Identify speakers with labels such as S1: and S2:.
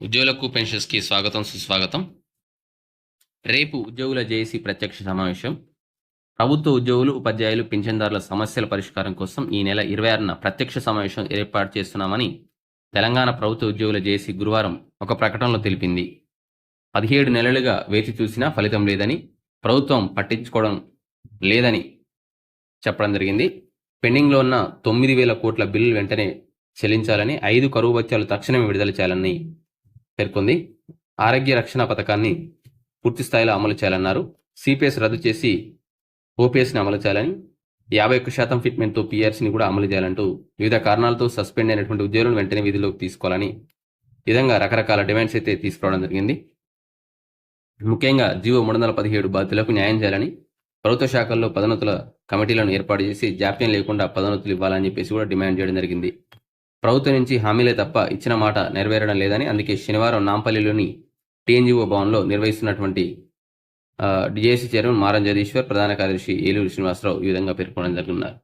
S1: ఉద్యోగులకు పెన్షన్స్కి స్వాగతం సుస్వాగతం. రేపు ఉద్యోగుల జేఏసీ ప్రత్యక్ష సమావేశం. ప్రభుత్వ ఉద్యోగులు, ఉపాధ్యాయులు, పింఛన్దారుల సమస్యల పరిష్కారం కోసం ఈ నెల 26న ప్రత్యక్ష సమావేశం ఏర్పాటు చేస్తున్నామని తెలంగాణ ప్రభుత్వ ఉద్యోగుల జేఏసీ గురువారం ఒక ప్రకటనలో తెలిపింది. 17 నెలలుగా వేచి చూసినా ఫలితం లేదని, ప్రభుత్వం పట్టించుకోవడం లేదని చెప్పడం జరిగింది. పెండింగ్లో ఉన్న 9,000 కోట్ల బిల్లులు వెంటనే చెల్లించాలని, 5 కరువు భత్యాలు తక్షణమే విడుదల చేయాలని పేర్కొంది. ఆరోగ్య రక్షణ పథకాన్ని పూర్తి స్థాయిలో అమలు చేయాలన్నారు. సిపిఎస్ రద్దు చేసి ఓపీఎస్ని అమలు చేయాలని, 51% ఫిట్మెంట్తో పీఆర్సీని కూడా అమలు చేయాలంటూ వివిధ కారణాలతో సస్పెండ్ అయినటువంటి ఉద్యోగులను వెంటనే విధుల్లోకి తీసుకోవాలని విధంగా రకరకాల డిమాండ్స్ అయితే తీసుకురావడం జరిగింది. ముఖ్యంగా జీవో 317 బాధితులకు న్యాయం చేయాలని, ప్రభుత్వ శాఖల్లో పదోన్నతుల కమిటీలను ఏర్పాటు చేసి జాప్యం లేకుండా పదోన్నతులు ఇవ్వాలని చెప్పేసి కూడా డిమాండ్ చేయడం జరిగింది. ప్రభుత్వం నుంచి హామీలే తప్ప ఇచ్చిన మాట నెరవేరడం లేదని, అందుకే శనివారం నాంపల్లిలోని టీఎన్జీఓ భవన్లో నిర్వహిస్తున్నటువంటి జేఏసీ చైర్మన్ మారం జగదీశ్వర్, ప్రధాన కార్యదర్శి ఏలూరు శ్రీనివాసరావు ఈ విధంగా పేర్కొనడం జరుగుతున్నారు.